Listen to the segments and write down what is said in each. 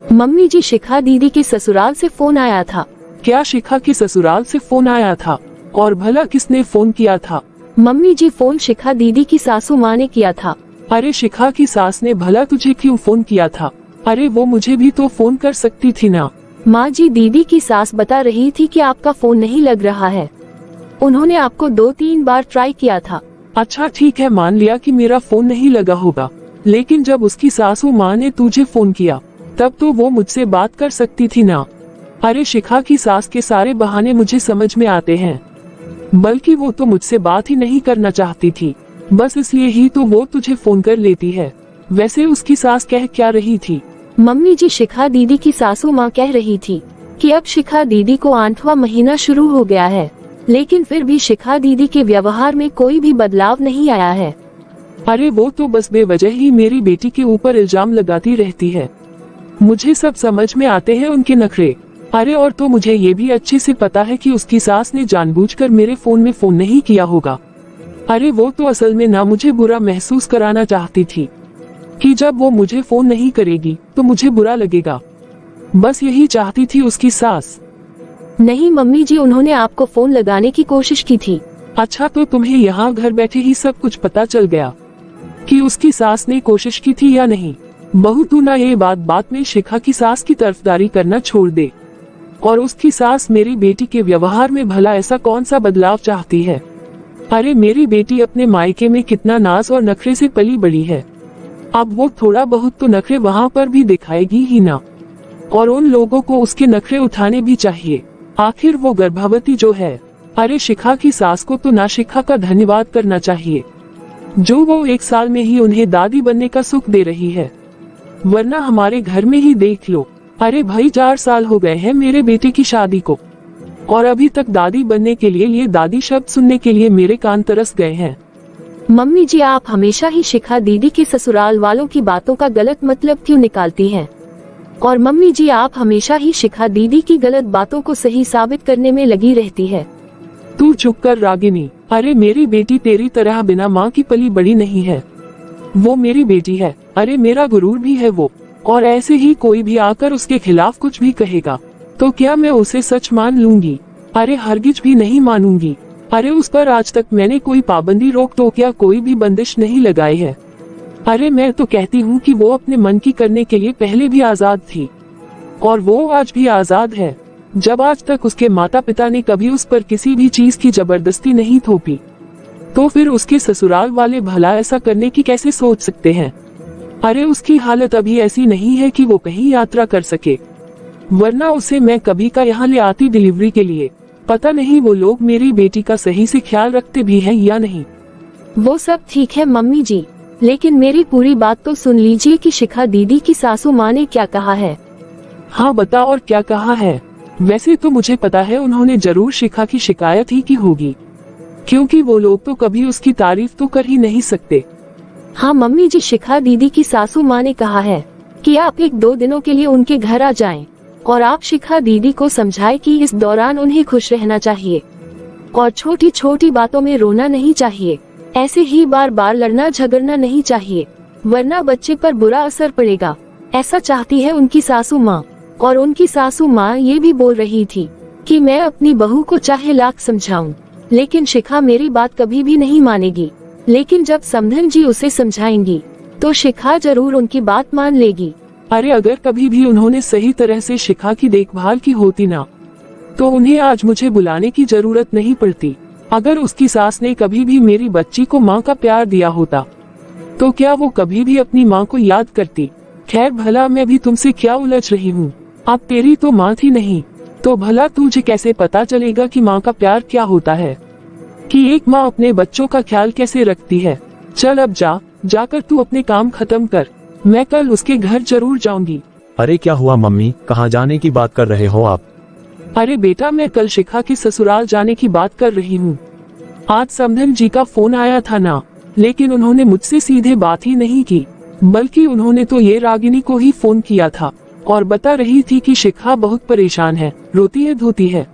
Mummy जी, शिखा दीदी के ससुराल से फोन आया था। क्या शिखा के ससुराल से फोन आया था? और भला किसने फोन किया था? मम्मी जी, फोन शिखा दीदी की सासू माँ ने किया था। अरे शिखा की सास ने भला तुझे क्यों फोन किया था? अरे वो मुझे भी तो फोन कर सकती थी ना। माँ जी, दीदी की सास बता रही थी कि आपका फोन नहीं लग रहा है। उन्होंने आपको 2-3 बार ट्राई किया था। अच्छा ठीक है, मान लिया कि मेरा फोन नहीं लगा होगा, लेकिन जब उसकी सासू माँ ने तुझे फोन किया तब तो वो मुझसे बात कर सकती थी ना। अरे शिखा की सास के सारे बहाने मुझे समझ में आते हैं, बल्कि वो तो मुझसे बात ही नहीं करना चाहती थी, बस इसलिए ही तो वो तुझे फोन कर लेती है। वैसे उसकी सास कह क्या रही थी? मम्मी जी, शिखा दीदी की सासू माँ कह रही थी कि अब शिखा दीदी को 8वां महीना शुरू हो गया है, लेकिन फिर भी शिखा दीदी के व्यवहार में कोई भी बदलाव नहीं आया है। अरे वो तो बस बेवजह ही मेरी बेटी के ऊपर इल्जाम लगाती रहती है। मुझे सब समझ में आते हैं उनके नखरे। अरे और तो मुझे ये भी अच्छे से पता है कि उसकी सास ने जानबूझकर मेरे फोन में फोन नहीं किया होगा। अरे वो तो असल में ना मुझे बुरा महसूस कराना चाहती थी कि जब वो मुझे फोन नहीं करेगी तो मुझे बुरा लगेगा, बस यही चाहती थी उसकी सास। नहीं मम्मी जी, उन्होंने आपको फोन लगाने की कोशिश की थी। अच्छा, तो तुम्हें यहाँ घर बैठे ही सब कुछ पता चल गया कि उसकी सास ने कोशिश की थी या नहीं? बहू, तू ना ये बात में शिखा की सास की तरफदारी करना छोड़ दे। और उसकी सास मेरी बेटी के व्यवहार में भला ऐसा कौन सा बदलाव चाहती है? अरे मेरी बेटी अपने मायके में कितना नाज और नखरे से पली बड़ी है, अब वो थोड़ा बहुत तो नखरे वहाँ पर भी दिखाएगी ही ना, और उन लोगों को उसके नखरे उठाने भी चाहिए। आखिर वो गर्भवती जो है। अरे शिखा की सास को तो ना शिखा का धन्यवाद करना चाहिए जो वो 1 साल में ही उन्हें दादी बनने का सुख दे रही है, वरना हमारे घर में ही देख लो। अरे भाई, 4 साल हो गए हैं मेरे बेटे की शादी को, और अभी तक दादी बनने के लिए ये दादी शब्द सुनने के लिए मेरे कान तरस गए हैं। मम्मी जी, आप हमेशा ही शिखा दीदी के ससुराल वालों की बातों का गलत मतलब क्यों निकालती हैं? और मम्मी जी, आप हमेशा ही शिखा दीदी की गलत बातों को सही साबित करने में लगी रहती है। तू चुप कर रागिनी। अरे मेरी बेटी तेरी तरह बिना माँ की पली बड़ी नहीं है, वो मेरी बेटी है। अरे मेरा गुरूर भी है वो, और ऐसे ही कोई भी आकर उसके खिलाफ कुछ भी कहेगा तो क्या मैं उसे सच मान लूंगी? अरे हरगिज भी नहीं मानूंगी। अरे उस पर आज तक मैंने कोई पाबंदी, रोक टोक या कोई भी बंदिश नहीं लगाई है। अरे मैं तो कहती हूँ कि वो अपने मन की करने के लिए पहले भी आजाद थी, और वो आज भी आजाद है। जब आज तक उसके माता पिता ने कभी उस पर किसी भी चीज की जबरदस्ती नहीं थोपी, तो फिर उसके ससुराल वाले भला ऐसा करने की कैसे सोच सकते हैं? अरे उसकी हालत अभी ऐसी नहीं है कि वो कहीं यात्रा कर सके, वरना उसे मैं कभी का यहाँ ले आती डिलीवरी के लिए। पता नहीं वो लोग मेरी बेटी का सही से ख्याल रखते भी हैं या नहीं। वो सब ठीक है मम्मी जी, लेकिन मेरी पूरी बात तो सुन लीजिए कि शिखा दीदी की सासू माँ ने क्या कहा है। हाँ बता, और क्या कहा है? वैसे तो मुझे पता है उन्होंने जरूर शिखा की शिकायत ही की होगी, क्योंकि वो लोग तो कभी उसकी तारीफ तो कर ही नहीं सकते। हाँ मम्मी जी, शिखा दीदी की सासू माँ ने कहा है कि आप 1-2 दिनों के लिए उनके घर आ जाएं, और आप शिखा दीदी को समझाएं कि इस दौरान उन्हें खुश रहना चाहिए और छोटी छोटी बातों में रोना नहीं चाहिए। ऐसे ही बार बार लड़ना झगड़ना नहीं चाहिए, वरना बच्चे पर बुरा असर पड़ेगा। ऐसा चाहती है उनकी सासू माँ। और उनकी सासू माँ ये भी बोल रही थी कि मैं अपनी बहू को चाहे लाख समझाऊं, लेकिन शिखा मेरी बात कभी भी नहीं मानेगी। लेकिन जब समधन जी उसे समझाएंगी तो शिखा जरूर उनकी बात मान लेगी। अरे अगर कभी भी उन्होंने सही तरह से शिखा की देखभाल की होती ना, तो उन्हें आज मुझे बुलाने की जरूरत नहीं पड़ती। अगर उसकी सास ने कभी भी मेरी बच्ची को माँ का प्यार दिया होता, तो क्या वो कभी भी अपनी माँ को याद करती? खैर भला मैं भी तुमसे क्या उलझ रही हूँ, अब तेरी तो माँ थी नहीं, तो भला तुझे कैसे पता चलेगा कि माँ का प्यार क्या होता है, कि एक माँ अपने बच्चों का ख्याल कैसे रखती है। चल अब जाकर तू अपने काम खत्म कर, मैं कल उसके घर जरूर जाऊंगी। अरे क्या हुआ मम्मी, कहाँ जाने की बात कर रहे हो आप? अरे बेटा, मैं कल शिखा के ससुराल जाने की बात कर रही हूँ। आज समधन जी का फोन आया था ना, लेकिन उन्होंने मुझसे सीधे बात ही नहीं की, बल्कि उन्होंने तो ये रागिनी को ही फोन किया था और बता रही थी कि शिखा बहुत परेशान है, रोती है धोती है।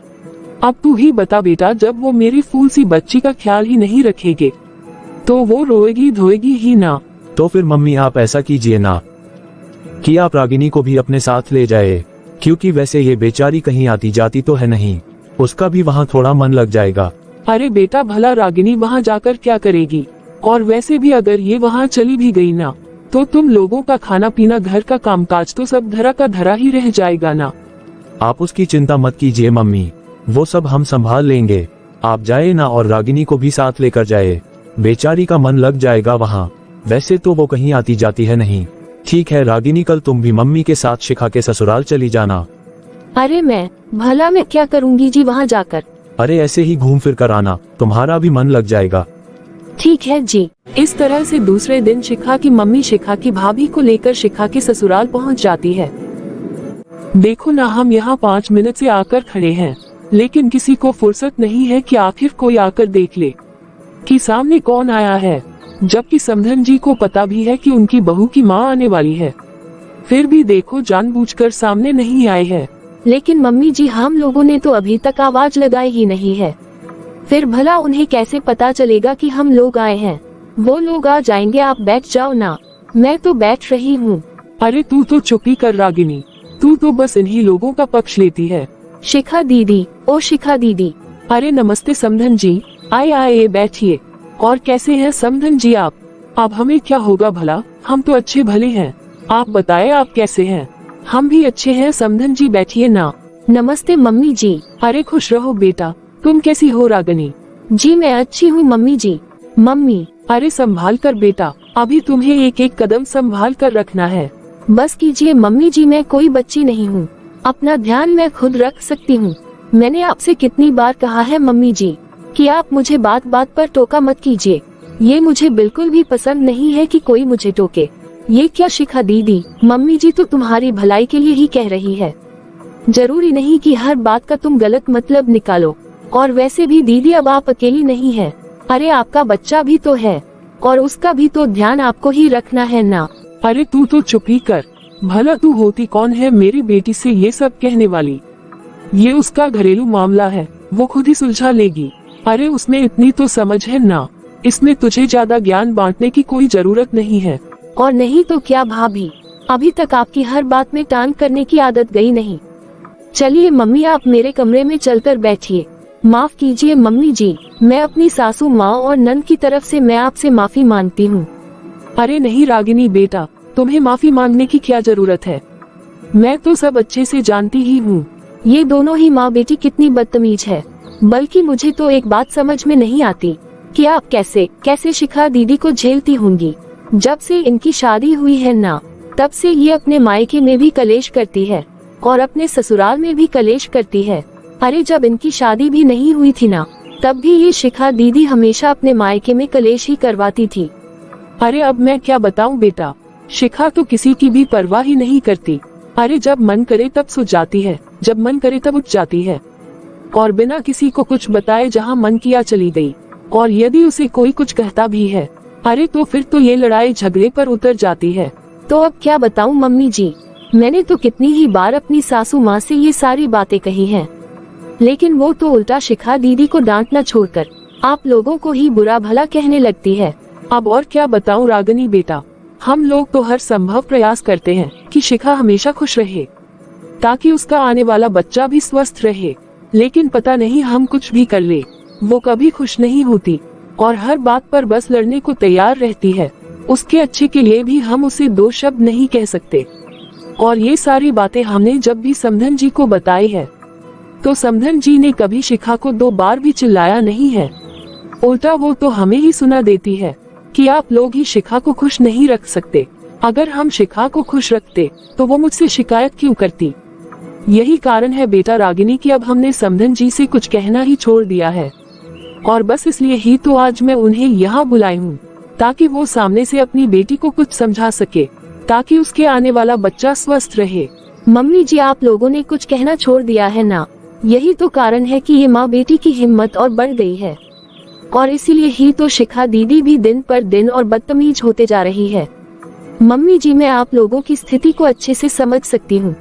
अब तू ही बता बेटा, जब वो मेरी फूल सी बच्ची का ख्याल ही नहीं रखेंगे तो वो रोएगी धोएगी ही ना। तो फिर मम्मी आप ऐसा कीजिए ना, कि आप रागिनी को भी अपने साथ ले जाए, क्योंकि वैसे ये बेचारी कहीं आती जाती तो है नहीं, उसका भी वहाँ थोड़ा मन लग जाएगा। अरे बेटा, भला रागिनी वहाँ जाकर क्या करेगी? और वैसे भी अगर ये वहाँ चली भी गई ना, तो तुम लोगों का खाना पीना, घर का कामकाज तो सब धरा का धरा ही रह जाएगा ना। आप उसकी चिंता मत कीजिए मम्मी, वो सब हम संभाल लेंगे। आप जाए ना और रागिनी को भी साथ लेकर जाए, बेचारी का मन लग जाएगा वहाँ, वैसे तो वो कहीं आती जाती है नहीं। ठीक है रागिनी, कल तुम भी मम्मी के साथ शिखा के ससुराल चली जाना। अरे भला मैं क्या करूँगी जी वहाँ जाकर? अरे ऐसे ही घूम फिर कर आना, तुम्हारा भी मन लग जाएगा। ठीक है जी। इस तरह से दूसरे दिन शिखा की मम्मी शिखा की भाभी को लेकर शिखा के ससुराल पहुंच जाती है। देखो ना, हम यहाँ 5 मिनट से आकर खड़े हैं, लेकिन किसी को फुर्सत नहीं है कि आखिर कोई आकर देख ले कि सामने कौन आया है, जबकि समधन जी को पता भी है कि उनकी बहू की माँ आने वाली है, फिर भी देखो जानबूझकर सामने नहीं आए हैं। लेकिन मम्मी जी, हम लोगों ने तो अभी तक आवाज लगाई ही नहीं है, फिर भला उन्हें कैसे पता चलेगा कि हम लोग आए हैं? वो लोग आ जाएंगे, आप बैठ जाओ ना, मैं तो बैठ रही हूँ। अरे तू तो चुप ही कर रागिनी, तू तो बस इन्हीं लोगों का पक्ष लेती है। शिखा दीदी, ओ शिखा दीदी। अरे नमस्ते समधन जी, आए बैठिए। और कैसे हैं समधन जी आप? अब हमें क्या होगा भला, हम तो अच्छे भले हैं, आप बताएं आप कैसे हैं? हम भी अच्छे हैं समधन जी, बैठिए ना। नमस्ते मम्मी जी। अरे खुश रहो बेटा, तुम कैसी हो रागिनी? जी मैं अच्छी हूँ मम्मी जी। मम्मी, अरे संभाल कर बेटा, अभी तुम्हें एक एक कदम संभाल कर रखना है। बस कीजिए मम्मी जी, मैं कोई बच्ची नहीं हूँ, अपना ध्यान मैं खुद रख सकती हूँ। मैंने आपसे कितनी बार कहा है मम्मी जी कि आप मुझे बात बात पर टोका मत कीजिए, ये मुझे बिल्कुल भी पसंद नहीं है कि कोई मुझे टोके। ये क्या शिखा दीदी, मम्मी जी तो तुम्हारी भलाई के लिए ही कह रही है, जरूरी नहीं कि हर बात का तुम गलत मतलब निकालो। और वैसे भी दीदी अब आप अकेली नहीं है, अरे आपका बच्चा भी तो है, और उसका भी तो ध्यान आपको ही रखना है ना। अरे तू तो चुप ही कर, भला तू होती कौन है मेरी बेटी से ये सब कहने वाली? ये उसका घरेलू मामला है, वो खुद ही सुलझा लेगी। अरे उसमें इतनी तो समझ है ना, इसमें तुझे ज्यादा ज्ञान बांटने की कोई जरूरत नहीं है। और नहीं तो क्या भाभी, अभी तक आपकी हर बात में टांग करने की आदत गई नहीं। चलिए मम्मी, आप मेरे कमरे में चलकर बैठिए। माफ कीजिए मम्मी जी, मैं अपनी सासू माँ और नंद की तरफ से मैं आपसे माफी मांगती हूँ। अरे नहीं रागिनी बेटा, तुम्हें माफी मांगने की क्या जरूरत है, मैं तो सब अच्छे से जानती ही हूँ। ये दोनों ही माँ बेटी कितनी बदतमीज है, बल्कि मुझे तो एक बात समझ में नहीं आती कि आप कैसे शिखा दीदी को झेलती होंगी। जब से इनकी शादी हुई है ना, तब से ये अपने मायके में भी कलेश करती है और अपने ससुराल में भी कलेश करती है। अरे जब इनकी शादी भी नहीं हुई थी ना, तब भी ये शिखा दीदी हमेशा अपने मायके में कलेश ही करवाती थी। अरे अब मैं क्या बताऊं बेटा, शिखा तो किसी की भी परवाह ही नहीं करती। अरे जब मन करे तब सो जाती है, जब मन करे तब उठ जाती है, और बिना किसी को कुछ बताए जहाँ मन किया चली गई। और यदि उसे कोई कुछ कहता भी है, अरे तो फिर तो ये लड़ाई झगड़े पर उतर जाती है। तो अब क्या बताऊं मम्मी जी, मैंने तो कितनी ही बार अपनी सासू माँ से ये सारी बातें कही हैं, लेकिन वो तो उल्टा शिखा दीदी को डांटना छोड़कर आप लोगों को ही बुरा भला कहने लगती है। अब और क्या बताऊं रागिनी बेटा, हम लोग तो हर संभव प्रयास करते हैं कि शिखा हमेशा खुश रहे, ताकि उसका आने वाला बच्चा भी स्वस्थ रहे, लेकिन पता नहीं हम कुछ भी कर ले, वो कभी खुश नहीं होती और हर बात पर बस लड़ने को तैयार रहती है। उसके अच्छे के लिए भी हम उसे 2 शब्द नहीं कह सकते। और ये सारी बातें हमने जब भी समधन जी को बताई है, तो समधन जी ने कभी शिखा को 2 बार भी चिल्लाया नहीं है। उल्टा वो तो हमें ही सुना देती है कि आप लोग ही शिखा को खुश नहीं रख सकते। अगर हम शिखा को खुश रखते तो वो मुझसे शिकायत क्यों करती? यही कारण है बेटा रागिनी कि अब हमने समधन जी से कुछ कहना ही छोड़ दिया है, और बस इसलिए ही तो आज मैं उन्हें यहाँ बुलाई हूँ, ताकि वो सामने से अपनी बेटी को कुछ समझा सके, ताकि उसके आने वाला बच्चा स्वस्थ रहे। मम्मी जी, आप लोगों ने कुछ कहना छोड़ दिया है ना, यही तो कारण है कि ये माँ बेटी की हिम्मत और बढ़ गई है, और इसीलिए ही तो शिखा दीदी भी दिन पर दिन और बदतमीज होते जा रही है। मम्मी जी, मैं आप लोगों की स्थिति को अच्छे से समझ सकती हूँ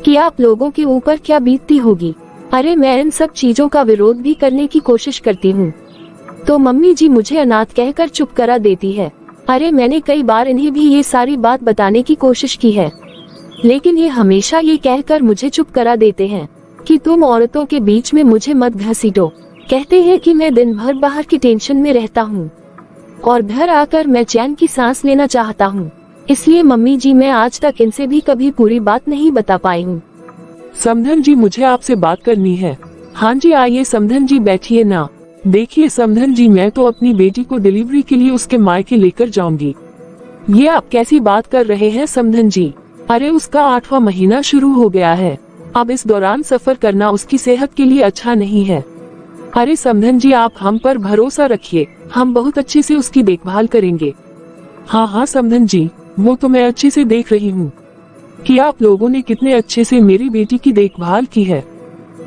कि आप लोगों के ऊपर क्या बीतती होगी। अरे मैं इन सब चीजों का विरोध भी करने की कोशिश करती हूँ, तो मम्मी जी मुझे अनाथ कहकर चुप करा देती है। अरे मैंने कई बार इन्हें भी ये सारी बात बताने की कोशिश की है, लेकिन ये हमेशा ये कहकर मुझे चुप करा देते हैं कि तुम औरतों के बीच में मुझे मत घसीटो। कहते हैं कि मैं दिन भर बाहर की टेंशन में रहता हूँ और घर आकर मैं चैन की सांस लेना चाहता हूँ। इसलिए मम्मी जी मैं आज तक इनसे भी कभी पूरी बात नहीं बता पाई हूँ। समधन जी, मुझे आपसे बात करनी है। हाँ जी आइए समधन जी, बैठिए ना। देखिए समधन जी, मैं तो अपनी बेटी को डिलीवरी के लिए उसके मायके लेकर जाऊंगी। ये आप कैसी बात कर रहे हैं समधन जी? अरे उसका 8वां महीना शुरू हो गया है। अब इस दौरान सफर करना उसकी सेहत के लिए अच्छा नहीं है। अरे समधन जी, आप हम पर भरोसा रखिए, हम बहुत अच्छे से उसकी देखभाल करेंगे। हाँ हाँ समधन जी, वो तो मैं अच्छे से देख रही हूँ कि आप लोगों ने कितने अच्छे से मेरी बेटी की देखभाल की है।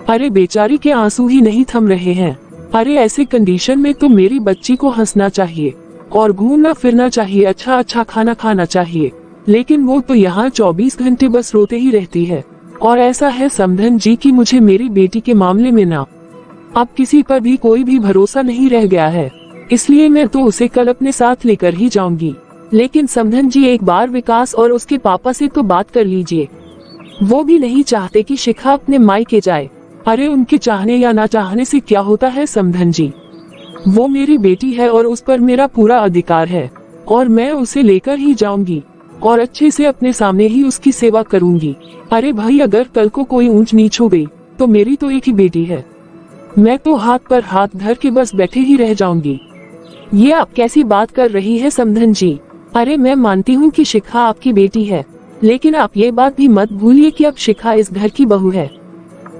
अरे बेचारी के आंसू ही नहीं थम रहे हैं। अरे ऐसे कंडीशन में तो मेरी बच्ची को हंसना चाहिए और घूमना फिरना चाहिए, अच्छा अच्छा खाना खाना चाहिए, लेकिन वो तो यहाँ 24 घंटे बस रोते ही रहती है। और ऐसा है समधन जी कि मुझे मेरी बेटी के मामले में ना अब किसी पर भी कोई भी भरोसा नहीं रह गया है। इसलिए मैं तो उसे कल अपने साथ लेकर ही जाऊंगी। लेकिन समधन जी, एक बार विकास और उसके पापा से तो बात कर लीजिए। वो भी नहीं चाहते कि शिखा अपने मायके जाए। अरे उनके चाहने या ना चाहने से क्या होता है समधन जी? वो मेरी बेटी है और उस पर मेरा पूरा अधिकार है और मैं उसे लेकर ही जाऊंगी और अच्छे से अपने सामने ही उसकी सेवा करूंगी। अरे भाई, अगर कल को कोई ऊंच नीच हो गई तो मेरी तो एक ही बेटी है। मैं तो हाथ पर हाथ धर के बस बैठे ही रह जाऊंगी। ये आप कैसी बात कर रही है समधन जी? अरे मैं मानती हूँ कि शिखा आपकी बेटी है, लेकिन आप ये बात भी मत भूलिए कि अब शिखा इस घर की बहू है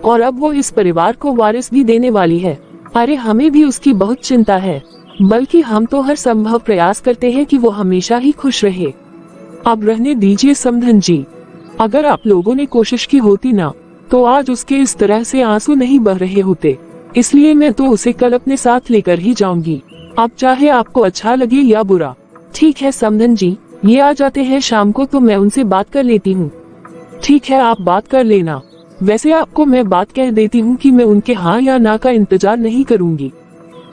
और अब वो इस परिवार को वारिस भी देने वाली है। अरे हमें भी उसकी बहुत चिंता है, बल्कि हम तो हर संभव प्रयास करते हैं कि वो हमेशा ही खुश रहे। अब रहने दीजिए समधन जी, अगर आप लोगों ने कोशिश की होती ना तो आज उसके इस तरह से आंसू नहीं बह रहे होते। इसलिए मैं तो उसे कल अपने साथ लेकर ही जाऊंगी, अब चाहे आपको अच्छा लगे या बुरा। ठीक है समधन जी, ये आ जाते हैं शाम को तो मैं उनसे बात कर लेती हूँ। ठीक है, आप बात कर लेना। वैसे आपको मैं बात कह देती हूँ कि मैं उनके हाँ या ना का इंतजार नहीं करूँगी।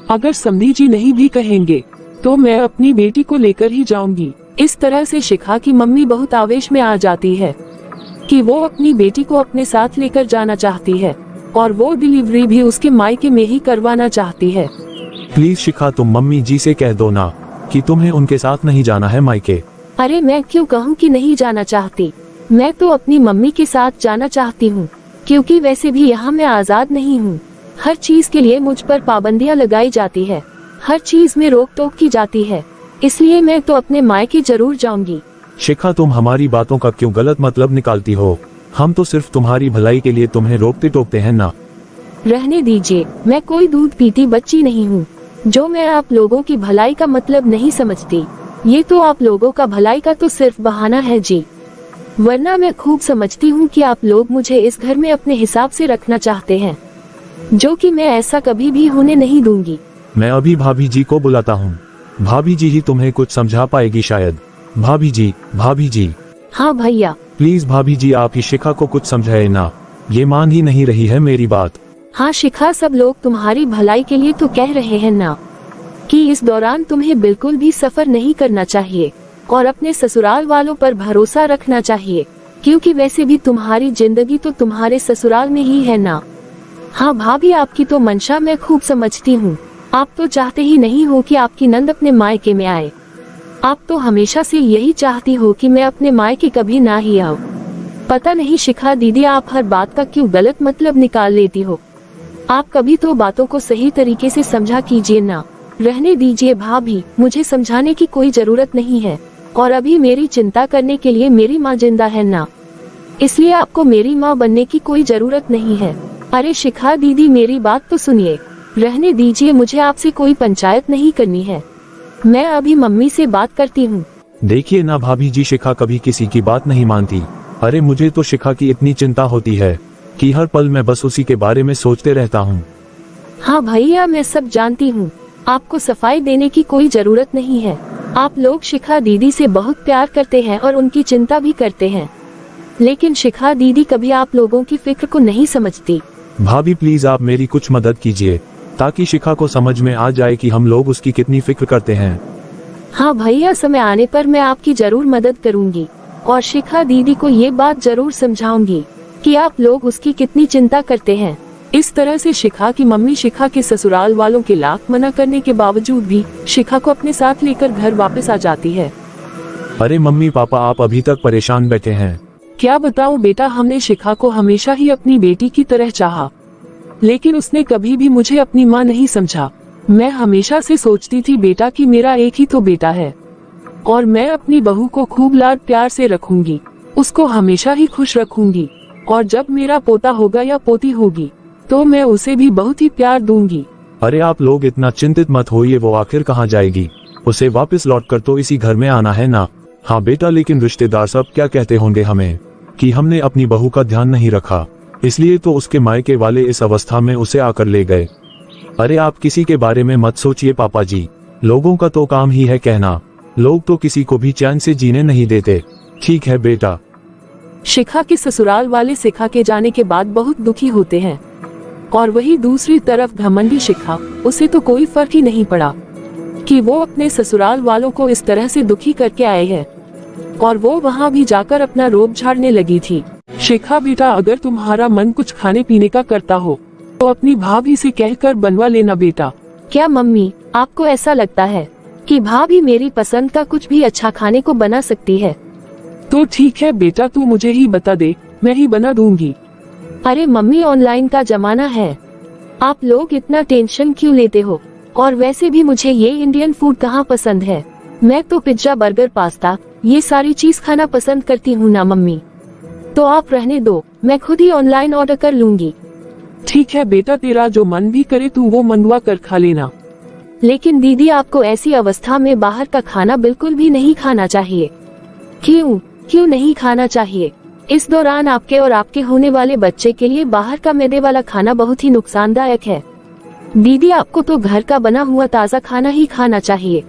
अगर समधी जी नहीं भी कहेंगे तो मैं अपनी बेटी को लेकर ही जाऊंगी। इस तरह से शिखा की मम्मी बहुत आवेश में आ जाती है कि वो अपनी बेटी को अपने साथ लेकर जाना चाहती है और वो डिलीवरी भी उसके मायके में ही करवाना चाहती है। प्लीज शिखा, तुम मम्मी जी से कह दो ना कि तुम्हें उनके साथ नहीं जाना है मायके। अरे मैं क्यों कहूँ कि नहीं जाना चाहती? मैं तो अपनी मम्मी के साथ जाना चाहती हूँ, क्योंकि वैसे भी यहाँ मैं आजाद नहीं हूँ। हर चीज के लिए मुझ पर पाबंदियाँ लगाई जाती है, हर चीज में रोक टोक की जाती है, इसलिए मैं तो अपने मायके जरूर जाऊंगी। शिखा, तुम हमारी बातों का क्यों गलत मतलब निकालती हो? हम तो सिर्फ तुम्हारी भलाई के लिए तुम्हें रोकते टोकते हैं ना। रहने दीजिए, मैं कोई दूध पीती बच्ची नहीं हूँ जो मैं आप लोगों की भलाई का मतलब नहीं समझती। ये तो आप लोगों का भलाई का तो सिर्फ बहाना है जी, वरना मैं खूब समझती हूँ कि आप लोग मुझे इस घर में अपने हिसाब से रखना चाहते हैं, जो कि मैं ऐसा कभी भी होने नहीं दूंगी। मैं अभी भाभी जी को बुलाता हूँ, भाभी जी ही तुम्हें कुछ समझा पाएगी शायद। भाभी जी, भाभी जी। हाँ भैया। प्लीज भाभी जी, आप ही शिखा को कुछ समझाए ना, ये मान ही नहीं रही है मेरी बात। हाँ शिखा, सब लोग तुम्हारी भलाई के लिए तो कह रहे हैं ना कि इस दौरान तुम्हें बिल्कुल भी सफर नहीं करना चाहिए और अपने ससुराल वालों पर भरोसा रखना चाहिए, क्योंकि वैसे भी तुम्हारी जिंदगी तो तुम्हारे ससुराल में ही है ना। हाँ भाभी, आपकी तो मंशा मैं खूब समझती हूँ। आप तो चाहते ही नहीं हो कि आपकी नंद अपने मायके में आए। आप तो हमेशा से यही चाहती हो कि मैं अपने मायके कभी ना ही आऊँ। पता नहीं शिखा दीदी, आप हर बात का क्यों गलत मतलब निकाल लेती हो। आप कभी तो बातों को सही तरीके से समझा कीजिए ना। रहने दीजिए भाभी, मुझे समझाने की कोई जरूरत नहीं है और अभी मेरी चिंता करने के लिए मेरी माँ जिंदा है ना, इसलिए आपको मेरी माँ बनने की कोई जरूरत नहीं है। अरे शिखा दीदी, मेरी बात तो सुनिए। रहने दीजिए, मुझे आपसे कोई पंचायत नहीं करनी है, मैं अभी मम्मी से बात करती हूँ। देखिए ना भाभी जी, शिखा कभी किसी की बात नहीं मानती। अरे मुझे तो शिखा की इतनी चिंता होती है कि हर पल मैं बस उसी के बारे में सोचते रहता हूँ। हाँ भैया, मैं सब जानती हूँ, आपको सफाई देने की कोई जरूरत नहीं है। आप लोग शिखा दीदी से बहुत प्यार करते हैं और उनकी चिंता भी करते हैं, लेकिन शिखा दीदी कभी आप लोगों की फिक्र को नहीं समझती। भाभी प्लीज, आप मेरी कुछ मदद कीजिए ताकि शिखा को समझ में आ जाए कि हम लोग उसकी कितनी फिक्र करते हैं। हाँ भैया, समय आने पर मैं आपकी जरूर मदद करूँगी। और शिखा दीदी को ये बात जरूर समझाऊंगी कि आप लोग उसकी कितनी चिंता करते हैं। इस तरह से शिखा की मम्मी शिखा के ससुराल वालों के लाख मना करने के बावजूद भी शिखा को अपने साथ लेकर घर वापस आ जाती है। अरे मम्मी पापा, आप अभी तक परेशान बैठे हैं। क्या बताऊं बेटा, हमने शिखा को हमेशा ही अपनी बेटी की तरह चाहा, लेकिन उसने कभी भी मुझे अपनी माँ नहीं समझा। मैं हमेशा से सोचती थी बेटा कि मेरा एक ही तो बेटा है और मैं अपनी बहू को खूब लाड प्यार से रखूंगी, उसको हमेशा ही खुश रखूंगी, और जब मेरा पोता होगा या पोती होगी तो मैं उसे भी बहुत ही प्यार दूंगी। अरे आप लोग इतना चिंतित मत होइए, वो आखिर कहाँ जाएगी, उसे वापस लौटकर तो इसी घर में आना है ना। हाँ बेटा, लेकिन रिश्तेदार सब क्या कहते होंगे हमें कि हमने अपनी बहू का ध्यान नहीं रखा, इसलिए तो उसके मायके वाले इस अवस्था में उसे आकर ले गए। अरे आप किसी के बारे में मत सोचिए पापा जी, लोगों का तो काम ही है कहना, लोग तो किसी को भी चैन से जीने नहीं देते। ठीक है बेटा। शिखा के ससुराल वाले शिखा के जाने के बाद बहुत दुखी होते हैं, और वही दूसरी तरफ घमंडी शिखा, उसे तो कोई फर्क ही नहीं पड़ा कि वो अपने ससुराल वालों को इस तरह से दुखी करके आए हैं, और वो वहाँ भी जाकर अपना रोब झाड़ने लगी थी। शिखा बेटा, अगर तुम्हारा मन कुछ खाने पीने का करता हो तो अपनी भाभी से कहकर बनवा लेना बेटा। क्या मम्मी, आपको ऐसा लगता है कि भाभी मेरी पसंद का कुछ भी अच्छा खाने को बना सकती है? तो ठीक है बेटा, तू मुझे ही बता दे, मैं ही बना दूंगी। अरे मम्मी, ऑनलाइन का जमाना है, आप लोग इतना टेंशन क्यों लेते हो? और वैसे भी मुझे ये इंडियन फूड कहाँ पसंद है, मैं तो पिज्जा बर्गर पास्ता ये सारी चीज खाना पसंद करती हूँ ना मम्मी। तो आप रहने दो, मैं खुद ही ऑनलाइन ऑर्डर कर लूंगी। ठीक है बेटा, तेरा जो मन भी करे तू वो मंगवा कर खा लेना। लेकिन दीदी, आपको ऐसी अवस्था में बाहर का खाना बिल्कुल भी नहीं खाना चाहिए। क्यों नहीं खाना चाहिए? इस दौरान आपके और आपके होने वाले बच्चे के लिए बाहर का मैदे वाला खाना बहुत ही नुकसानदायक है। दीदी, आपको तो घर का बना हुआ ताज़ा खाना ही खाना चाहिए।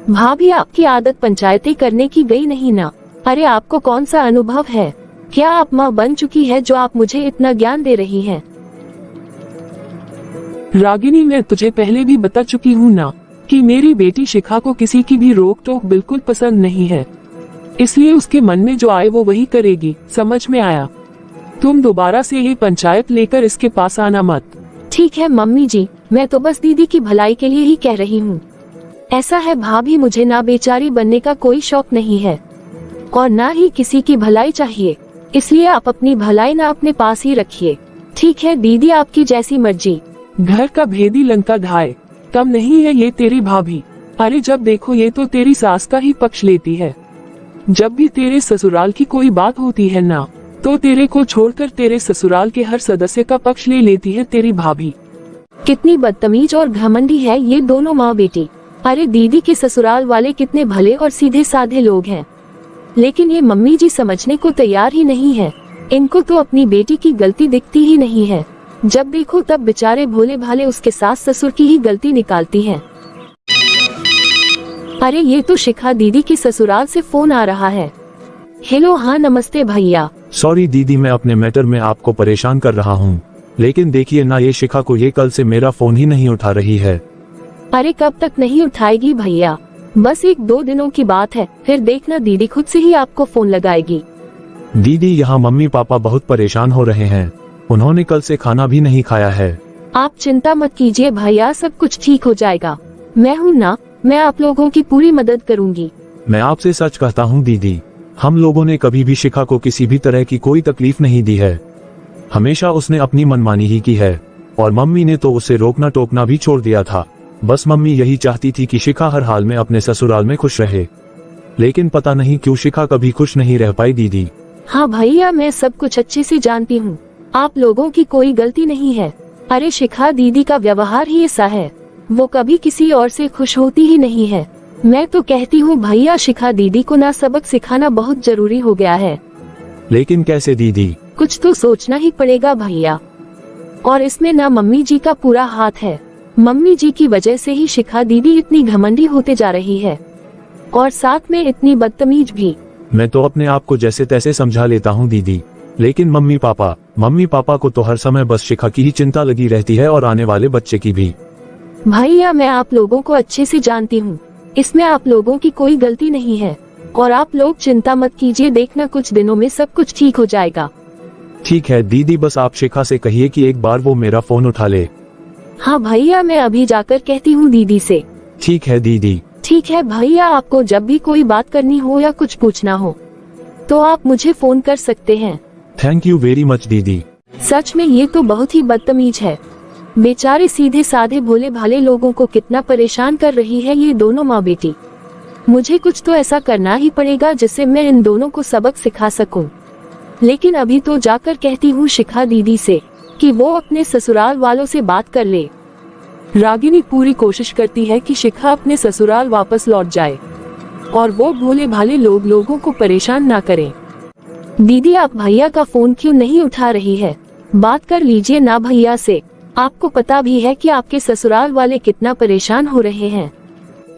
भाभी, आपकी आदत पंचायती करने की गई नहीं ना? अरे आपको कौन सा अनुभव है? क्या आप माँ बन चुकी है जो आप मुझे इतना ज्ञान दे रही हैं? रागिनी, मैं तुझे पहले भी बता चुकी हूँ ना कि मेरी बेटी शिखा को किसी की भी रोक टोक बिल्कुल पसंद नहीं है, इसलिए उसके मन में जो आए वो वही करेगी। समझ में आया? तुम दोबारा से ये पंचायत लेकर इसके पास आना मत। ठीक है मम्मी जी, मैं तो बस दीदी की भलाई के लिए ही कह रही हूँ। ऐसा है भाभी, मुझे ना बेचारी बनने का कोई शौक नहीं है और ना ही किसी की भलाई चाहिए, इसलिए आप अपनी भलाई ना अपने पास ही रखिए। ठीक है दीदी, आपकी जैसी मर्जी। घर का भेदी लंका ढाए, कम नहीं है ये तेरी भाभी। अरे जब देखो ये तो तेरी सास का ही पक्ष लेती है। जब भी तेरे ससुराल की कोई बात होती है ना, तो तेरे को छोड़कर तेरे ससुराल के हर सदस्य का पक्ष ले लेती है तेरी भाभी। कितनी बदतमीज और घमंडी है ये दोनों माँ बेटी। अरे दीदी के ससुराल वाले कितने भले और सीधे साधे लोग हैं, लेकिन ये मम्मी जी समझने को तैयार ही नहीं है। इनको तो अपनी बेटी की गलती दिखती ही नहीं है, जब देखो तब बेचारे भोले भाले उसके सास ससुर की ही गलती निकालती हैं। अरे ये तो शिखा दीदी के ससुराल से फोन आ रहा है। हेलो, हाँ नमस्ते भैया। सॉरी दीदी, मैं अपने मैटर में आपको परेशान कर रहा हूँ, लेकिन देखिए ना, ये शिखा को ये कल से मेरा फोन ही नहीं उठा रही है। अरे कब तक नहीं उठाएगी भैया, बस 1-2 दिनों की बात है, फिर देखना दीदी खुद से ही आपको फोन लगाएगी। दीदी, यहाँ मम्मी पापा बहुत परेशान हो रहे हैं, उन्होंने कल से खाना भी नहीं खाया है। आप चिंता मत कीजिए भैया, सब कुछ ठीक हो जाएगा। मैं हूँ ना, मैं आप लोगों की पूरी मदद करूँगी। मैं आपसे सच कहता हूँ दीदी, हम लोगों ने कभी भी शिखा को किसी भी तरह की कोई तकलीफ नहीं दी है। हमेशा उसने अपनी मनमानी ही की है, और मम्मी ने तो उसे रोकना टोकना भी छोड़ दिया था। बस मम्मी यही चाहती थी कि शिखा हर हाल में अपने ससुराल में खुश रहे, लेकिन पता नहीं क्यों शिखा कभी खुश नहीं रह पाई दीदी। हाँ भैया, मैं सब कुछ अच्छे से जानती हूँ, आप लोगों की कोई गलती नहीं है। अरे शिखा दीदी का व्यवहार ही ऐसा है, वो कभी किसी और से खुश होती ही नहीं है। मैं तो कहती हूँ भैया, शिखा दीदी को ना सबक सिखाना बहुत जरूरी हो गया है। लेकिन कैसे दीदी? कुछ तो सोचना ही पड़ेगा भैया, और इसमें ना मम्मी जी का पूरा हाथ है। मम्मी जी की वजह से ही शिखा दीदी इतनी घमंडी होते जा रही है, और साथ में इतनी बदतमीज भी। मैं तो अपने आप को जैसे तैसे समझा लेता हूँ दीदी, लेकिन मम्मी पापा को तो हर समय बस शिखा की ही चिंता लगी रहती है, और आने वाले बच्चे की भी। भैया, मैं आप लोगों को अच्छे से जानती हूँ, इसमें आप लोगों की कोई गलती नहीं है। और आप लोग चिंता मत कीजिए, देखना कुछ दिनों में सब कुछ ठीक हो जाएगा। ठीक है दीदी, बस आप शिखा से कहिए कि एक बार वो मेरा फोन उठा ले। हाँ भैया, मैं अभी जाकर कहती हूँ दीदी से। ठीक है दीदी। ठीक है भैया, आपको जब भी कोई बात करनी हो या कुछ पूछना हो तो आप मुझे फोन कर सकते हैं। थैंक यू वेरी मच दीदी। सच में ये तो बहुत ही बदतमीज है। बेचारे सीधे साधे भोले भाले लोगों को कितना परेशान कर रही है ये दोनों माँ बेटी। मुझे कुछ तो ऐसा करना ही पड़ेगा जिससे मैं इन दोनों को सबक सिखा सकूं। लेकिन अभी तो जाकर कहती हूँ शिखा दीदी से कि वो अपने ससुराल वालों से बात कर ले। रागिनी पूरी कोशिश करती है कि शिखा अपने ससुराल वापस लौट जाए और वो भोले भाले लोगों को परेशान ना करें। दीदी, आप भैया का फोन क्यों नहीं उठा रही है? बात कर लीजिए ना भैया से। आपको पता भी है कि आपके ससुराल वाले कितना परेशान हो रहे हैं।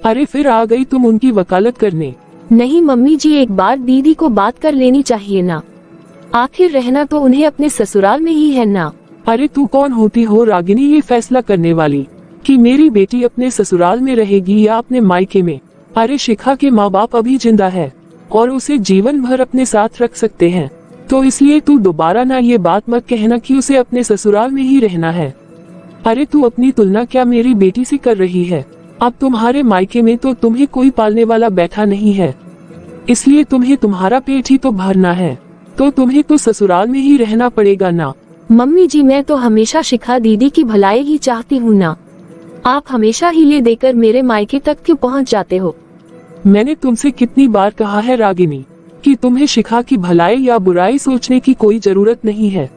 अरे फिर आ गई तुम उनकी वकालत करने। नहीं मम्मी जी, एक बार दीदी को बात कर लेनी चाहिए ना। आखिर रहना तो उन्हें अपने ससुराल में ही है ना। अरे तू कौन होती हो रागिनी ये फैसला करने वाली कि मेरी बेटी अपने ससुराल में रहेगी या अपने मायके में? अरे शिखा के माँ बाप अभी जिंदा है और उसे जीवन भर अपने साथ रख सकते हैं, तो इसलिए तू दोबारा ना ये बात मत कहना कि उसे अपने ससुराल में ही रहना है। अरे तू अपनी तुलना क्या मेरी बेटी से कर रही है? अब तुम्हारे मायके में तो तुम्हें कोई पालने वाला बैठा नहीं है, इसलिए तुम्हें तुम्हारा पेट ही तो भरना है, तो तुम्हें तो ससुराल में ही रहना पड़ेगा ना। मम्मी जी, मैं तो हमेशा शिखा दीदी की भलाई ही चाहती हूँ ना। आप हमेशा ही ये देकर मेरे मायके तक क्यों पहुँच जाते हो? मैंने तुमसे कितनी बार कहा है रागिनी कि तुम्हें शिखा की भलाई या बुराई सोचने की कोई जरूरत नहीं है।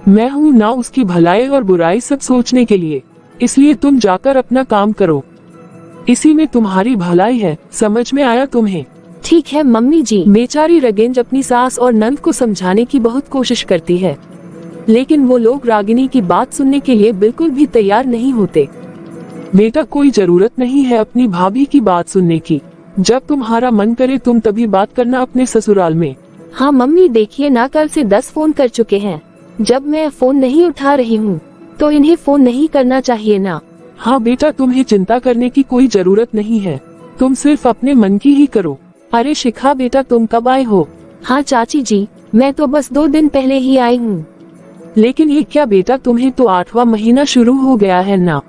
मैं हूँ ना उसकी भलाई और बुराई सब सोचने के लिए, इसलिए तुम जाकर अपना काम करो, इसी में तुम्हारी भलाई है। समझ में आया तुम्हें? ठीक है मम्मी जी। बेचारी रगेंज अपनी सास और नंद को समझाने की बहुत कोशिश करती है, लेकिन वो लोग रागिनी की बात सुनने के लिए बिल्कुल भी तैयार नहीं होते। बेटा, कोई जरूरत नहीं है अपनी भाभी की बात सुनने की। जब तुम्हारा मन करे तुम तभी बात करना अपने ससुराल में। हाँ मम्मी, देखिए ना, कल से 10 फोन कर चुके हैं। जब मैं फोन नहीं उठा रही हूँ तो इन्हें फोन नहीं करना चाहिए ना। हाँ बेटा, तुम्हें चिंता करने की कोई जरूरत नहीं है, तुम सिर्फ अपने मन की ही करो। अरे शिखा बेटा, तुम कब आए हो? हाँ चाची जी, मैं तो बस 2 दिन पहले ही आई हूँ। लेकिन ये क्या बेटा, तुम्हें तो 8वां महीना शुरू हो गया है ना,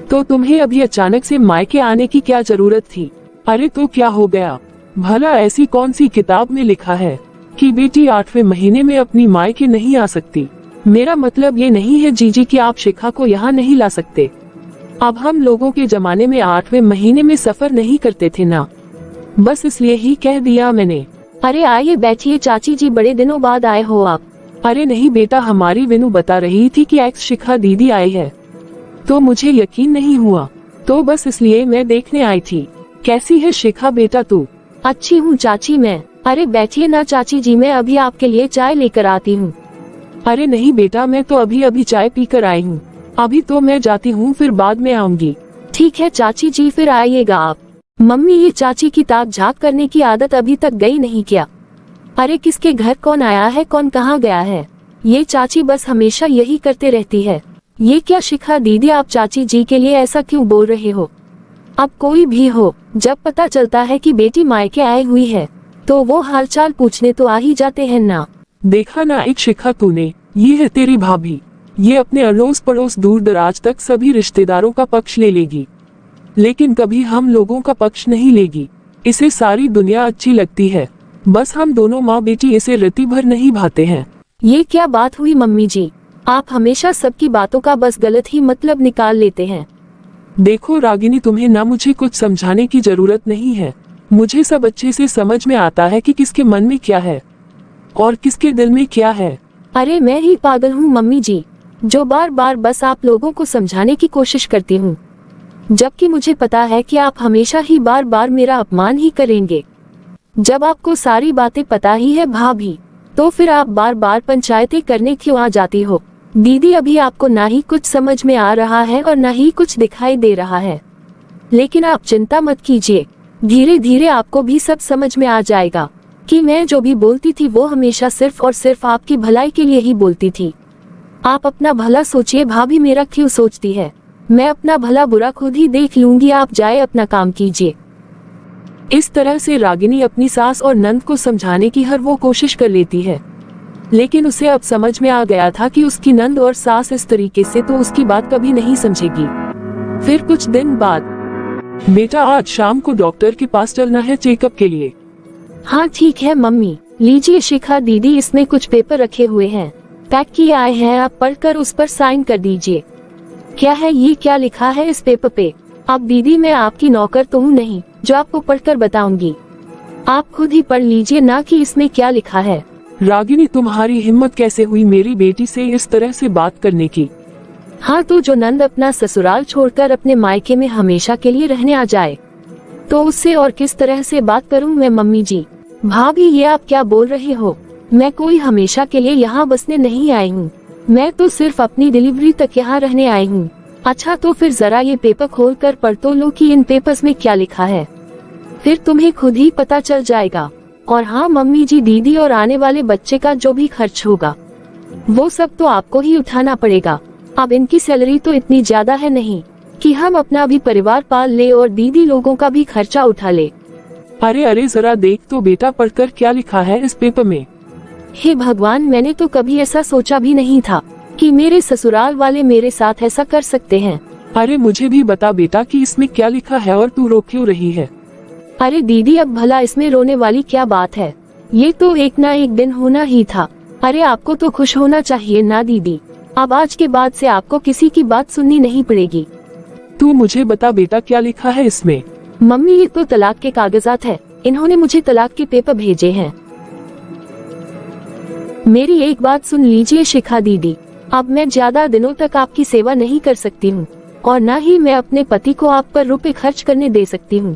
तो तुम्हें अभी अचानक से मायके आने की क्या जरूरत थी? अरे तो क्या हो गया भला? ऐसी कौन सी किताब में लिखा है कि बेटी 8वें महीने में अपनी मायके नहीं आ सकती? मेरा मतलब ये नहीं है जीजी कि आप शिखा को यहाँ नहीं ला सकते। अब हम लोगों के जमाने में 8वें महीने में सफर नहीं करते थे ना, बस इसलिए ही कह दिया मैंने। अरे आइए बैठिए चाची जी, बड़े दिनों बाद आए हो आप। अरे नहीं बेटा, हमारी विनु बता रही थी कि एक्स शिखा दीदी आई है, तो मुझे यकीन नहीं हुआ, तो बस इसलिए मैं देखने आई थी। कैसी है शिखा बेटा तू? अच्छी हूँ चाची मैं। अरे बैठिए ना चाची जी, मैं अभी आपके लिए चाय लेकर आती हूँ। अरे नहीं बेटा, मैं तो अभी चाय पीकर आई हूँ, अभी तो मैं जाती हूँ, फिर बाद में आऊंगी। ठीक है चाची जी, फिर आइएगा आप। मम्मी, ये चाची की ताक झाक करने की आदत अभी तक गई नहीं क्या? अरे किसके घर कौन आया है, कौन कहाँ गया है, ये चाची बस हमेशा यही करते रहती है। ये क्या शिखा दीदी, आप चाची जी के लिए ऐसा क्यों बोल रहे हो? अब कोई भी हो, जब पता चलता है कि बेटी मायके आई हुई है तो वो हालचाल पूछने तो आ ही जाते हैं ना। देखा ना एक शिखा तूने, ये है तेरी भाभी, ये अपने अड़ोस पड़ोस दूर दराज तक सभी रिश्तेदारों का पक्ष ले लेगी, लेकिन कभी हम लोगों का पक्ष नहीं लेगी। इसे सारी दुनिया अच्छी लगती है, बस हम दोनों माँ बेटी इसे रत्ती भर नहीं भाते हैं। ये क्या बात हुई मम्मी जी? आप हमेशा सबकी बातों का बस गलत ही मतलब निकाल लेते हैं। देखो रागिनी, तुम्हें ना मुझे कुछ समझाने की जरूरत नहीं है, मुझे सब अच्छे से समझ में आता है कि किसके मन में क्या है और किसके दिल में क्या है। अरे मैं ही पागल हूँ मम्मी जी, जो बार बार बस आप लोगों को समझाने की कोशिश करती हूँ, जबकि मुझे पता है कि आप हमेशा ही बार बार मेरा अपमान ही करेंगे। जब आपको सारी बातें पता ही है भाभी, तो फिर आप बार बार पंचायतें करने क्यों आ जाती हो? दीदी, अभी आपको ना ही कुछ समझ में आ रहा है और ना ही कुछ दिखाई दे रहा है, लेकिन आप चिंता मत कीजिए, धीरे धीरे आपको भी सब समझ में आ जाएगा कि मैं जो भी बोलती थी वो हमेशा सिर्फ और सिर्फ आपकी भलाई के लिए ही बोलती थी। आप अपना भला सोचिए भाभी, मेरा क्यों सोचती है? मैं अपना भला बुरा खुद ही देख लूंगी, आप जाए अपना काम कीजिए। इस तरह से रागिनी अपनी सास और नंद को समझाने की हर वो कोशिश कर लेती है, लेकिन उसे अब समझ में आ गया था कि उसकी नंद और सास इस तरीके से तो उसकी बात कभी नहीं समझेगी। फिर कुछ दिन बाद, बेटा आज शाम को डॉक्टर के पास चलना है चेकअप के लिए। हाँ ठीक है मम्मी, लीजिए शिखा दीदी, इसमें कुछ पेपर रखे हुए हैं, पैक किए आए हैं, आप पढ़कर उस पर साइन कर दीजिए। क्या है ये, क्या लिखा है इस पेपर पे? अब दीदी मैं आपकी नौकर तो हूँ नहीं जो आपको पढ़कर बताऊंगी, आप खुद ही पढ़ लीजिए ना कि इसमें क्या लिखा है। रागिनी तुम्हारी हिम्मत कैसे हुई मेरी बेटी से इस तरह से बात करने की? हाँ तो जो नंद अपना ससुराल छोड़कर अपने मायके में हमेशा के लिए रहने आ जाए तो उससे और किस तरह से बात करूँ मैं? मम्मी जी, भाभी ये आप क्या बोल रहे हो? मैं कोई हमेशा के लिए यहाँ बसने नहीं आई हूँ, मैं तो सिर्फ अपनी डिलीवरी तक यहाँ रहने आई हूँ। अच्छा तो फिर जरा ये पेपर खोल कर पढ़ तो लो कि इन पेपर्स में क्या लिखा है, फिर तुम्हें खुद ही पता चल जाएगा। और हाँ मम्मी जी, दीदी और आने वाले बच्चे का जो भी खर्च होगा वो सब तो आपको ही उठाना पड़ेगा। अब इनकी सैलरी तो इतनी ज्यादा है नहीं कि हम अपना भी परिवार पाल ले और दीदी लोगों का भी खर्चा उठा ले। अरे अरे जरा देख तो बेटा, पढ़कर क्या लिखा है इस पेपर में। हे भगवान, मैंने तो कभी ऐसा सोचा भी नहीं था कि मेरे ससुराल वाले मेरे साथ ऐसा कर सकते हैं। अरे मुझे भी बता बेटा कि इसमें क्या लिखा है और तू रो क्यों रही है? अरे दीदी अब भला इसमें रोने वाली क्या बात है, ये तो एक ना एक दिन होना ही था। अरे आपको तो खुश होना चाहिए ना दीदी, अब आज के बाद से आपको किसी की बात सुननी नहीं पड़ेगी। तू मुझे बता बेटा क्या लिखा है इसमें। मम्मी ये तो तलाक के कागजात है, इन्होंने मुझे तलाक के पेपर भेजे हैं। मेरी एक बात सुन लीजिए शिखा दीदी, अब मैं ज्यादा दिनों तक आपकी सेवा नहीं कर सकती हूँ और न ही मैं अपने पति को आप पर रुपए खर्च करने दे सकती हूँ।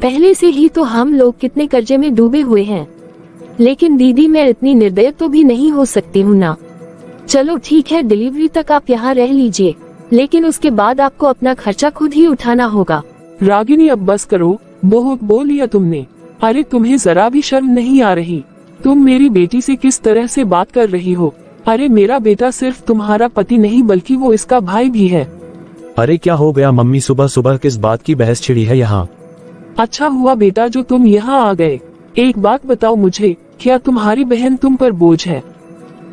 पहले से ही तो हम लोग कितने कर्जे में डूबे हुए हैं, लेकिन दीदी मैं इतनी निर्दय तो भी नहीं हो सकती हूँ ना। चलो ठीक है, डिलीवरी तक आप यहाँ रह लीजिए, लेकिन उसके बाद आपको अपना खर्चा खुद ही उठाना होगा। रागिनी अब बस करो, बहुत बोल लिया तुमने। अरे तुम्हें जरा भी शर्म नहीं आ रही? तुम मेरी बेटी से किस तरह से बात कर रही हो? अरे मेरा बेटा सिर्फ तुम्हारा पति नहीं बल्कि वो इसका भाई भी है। अरे क्या हो गया मम्मी, सुबह सुबह किस बात की बहस छिड़ी है यहाँ? अच्छा हुआ बेटा जो तुम यहाँ आ गए। एक बात बताओ मुझे, क्या तुम्हारी बहन तुम पर बोझ है?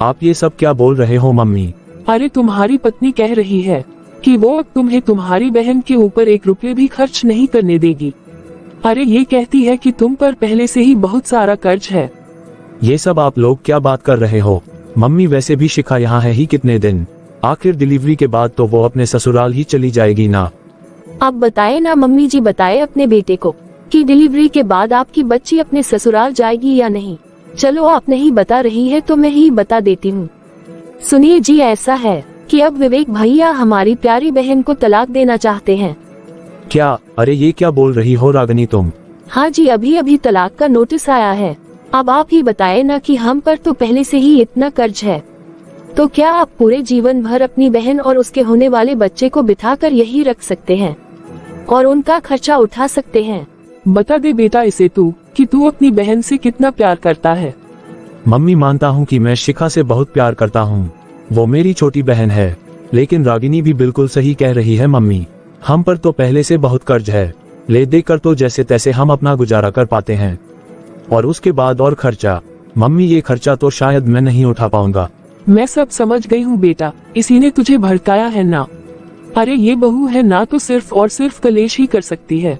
आप ये सब क्या बोल रहे हो मम्मी? अरे तुम्हारी पत्नी कह रही है कि वो अब तुम्हें तुम्हारी बहन के ऊपर 1 रुपये भी खर्च नहीं करने देगी। अरे ये कहती है कि तुम पर पहले से ही बहुत सारा कर्ज है। ये सब आप लोग क्या बात कर रहे हो? मम्मी वैसे भी शिखा यहाँ है ही कितने दिन, आखिर डिलीवरी के बाद तो वो अपने ससुराल ही चली जाएगी ना। आप बताए ना मम्मी जी, बताए अपने बेटे को कि डिलीवरी के बाद आपकी बच्ची अपने ससुराल जाएगी या नहीं। चलो आप नहीं बता रही है तो मैं ही बता देती हूँ। सुनिए जी, ऐसा है कि अब विवेक भैया हमारी प्यारी बहन को तलाक देना चाहते हैं। क्या? अरे ये क्या बोल रही हो रागिनी तुम? हाँ जी, अभी अभी तलाक का नोटिस आया है। अब आप ही बताए ना कि हम पर तो पहले से ही इतना कर्ज है, तो क्या आप पूरे जीवन भर अपनी बहन और उसके होने वाले बच्चे को बिठाकर यही रख सकते हैं और उनका खर्चा उठा सकते हैं? बता दे बेटा इसे तू कि तू अपनी बहन से कितना प्यार करता है। मम्मी मानता हूँ कि मैं शिखा से बहुत प्यार करता हूँ, वो मेरी छोटी बहन है, लेकिन रागिनी भी बिल्कुल सही कह रही है मम्मी, हम पर तो पहले से बहुत कर्ज है, ले देकर तो जैसे तैसे हम अपना गुजारा कर पाते हैं, और उसके बाद और खर्चा। मम्मी ये खर्चा तो शायद मैं नहीं उठा पाऊंगा। मैं सब समझ गई हूँ बेटा, इसी ने तुझे भड़काया है ना। अरे ये बहू है ना तो सिर्फ और सिर्फ कलेश ही कर सकती है,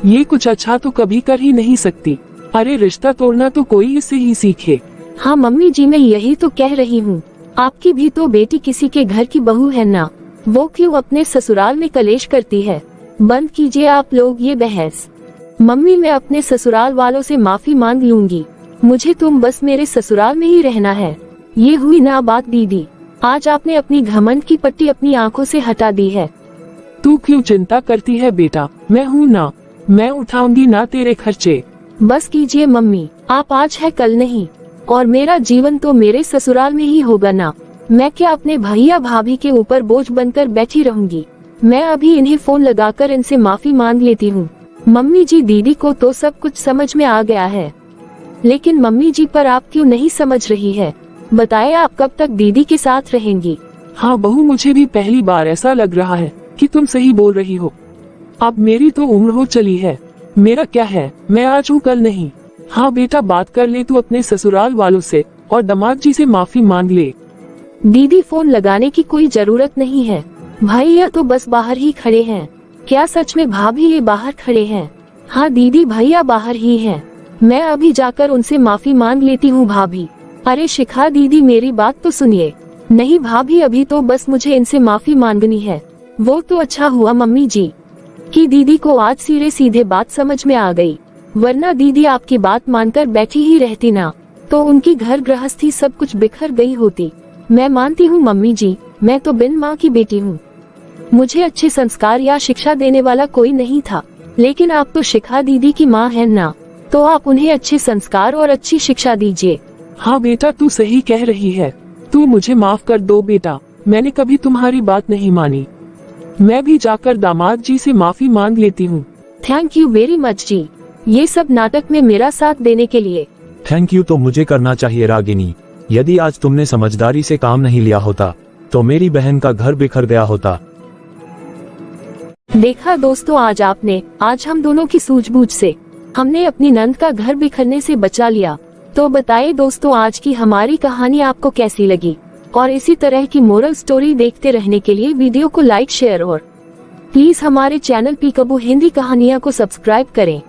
ये कुछ अच्छा तो कभी कर ही नहीं सकती। अरे रिश्ता तोड़ना तो कोई इससे ही सीखे। हाँ मम्मी जी, मैं यही तो कह रही हूँ, आपकी भी तो बेटी किसी के घर की बहू है ना, वो क्यों अपने ससुराल में कलेश करती है? बंद कीजिए आप लोग ये बहस। मम्मी मैं अपने ससुराल वालों से माफी मांग लूंगी, मुझे तुम बस मेरे ससुराल में ही रहना है। ये हुई ना बात दीदी, आज आपने अपनी घमंड की पट्टी अपनी आंखों से हटा दी है। तू क्यों चिंता करती है बेटा, मैं हूँ ना, मैं उठाऊंगी ना तेरे खर्चे। बस कीजिए मम्मी, आप आज है कल नहीं, और मेरा जीवन तो मेरे ससुराल में ही होगा ना। मैं क्या अपने भैया भाभी के ऊपर बोझ बनकर बैठी रहूंगी? मैं अभी इन्हें फोन लगाकर इनसे माफी मांग लेती हूँ। मम्मी जी, दीदी को तो सब कुछ समझ में आ गया है, लेकिन मम्मी जी पर आप क्यों नहीं समझ रही है? बताए आप कब तक दीदी के साथ रहेंगी? हाँ बहू, मुझे भी पहली बार ऐसा लग रहा है कि तुम सही बोल रही हो। अब मेरी तो उम्र हो चली है, मेरा क्या है, मैं आज हूँ कल नहीं। हाँ बेटा, बात कर ले तू अपने ससुराल वालों से और दामाद जी से माफी मांग ले। दीदी फोन लगाने की कोई जरूरत नहीं है, भैया तो बस बाहर ही खड़े हैं। क्या सच में भाभी ये बाहर खड़े हैं? हाँ दीदी, भैया बाहर ही हैं। मैं अभी जाकर उनसे माफी मांग लेती हूँ भाभी। अरे शिखा दीदी, मेरी बात तो सुनिए। नहीं भाभी, अभी तो बस मुझे इनसे माफी मांगनी है। वो तो अच्छा हुआ मम्मी जी कि दीदी को आज सीधे सीधे बात समझ में आ गई, वरना दीदी आपकी बात मानकर बैठी ही रहती ना, तो उनकी घर गृहस्थी सब कुछ बिखर गई होती। मैं मानती हूँ मम्मी जी, मैं तो बिन माँ की बेटी हूँ। मुझे अच्छे संस्कार या शिक्षा देने वाला कोई नहीं था, लेकिन आप तो शिखा दीदी की माँ है ना, तो आप उन्हें अच्छे संस्कार और अच्छी शिक्षा दीजिए। हाँ बेटा, तू सही कह रही है। तू मुझे माफ कर दो बेटा, मैंने कभी तुम्हारी बात नहीं मानी। मैं भी जाकर दामाद जी से माफी मांग लेती हूँ। थैंक यू वेरी मच जी, ये सब नाटक में मेरा साथ देने के लिए। थैंक यू तो मुझे करना चाहिए रागिनी। यदि आज तुमने समझदारी से काम नहीं लिया होता तो मेरी बहन का घर बिखर गया होता। देखा दोस्तों, आज हम दोनों की सूझबूझ से हमने अपनी नंद का घर बिखरने से बचा लिया। तो बताइए दोस्तों, आज की हमारी कहानी आपको कैसी लगी? और इसी तरह की मोरल स्टोरी देखते रहने के लिए वीडियो को लाइक, शेयर और प्लीज हमारे चैनल पीकबू हिंदी कहानियाँ को सब्सक्राइब करें।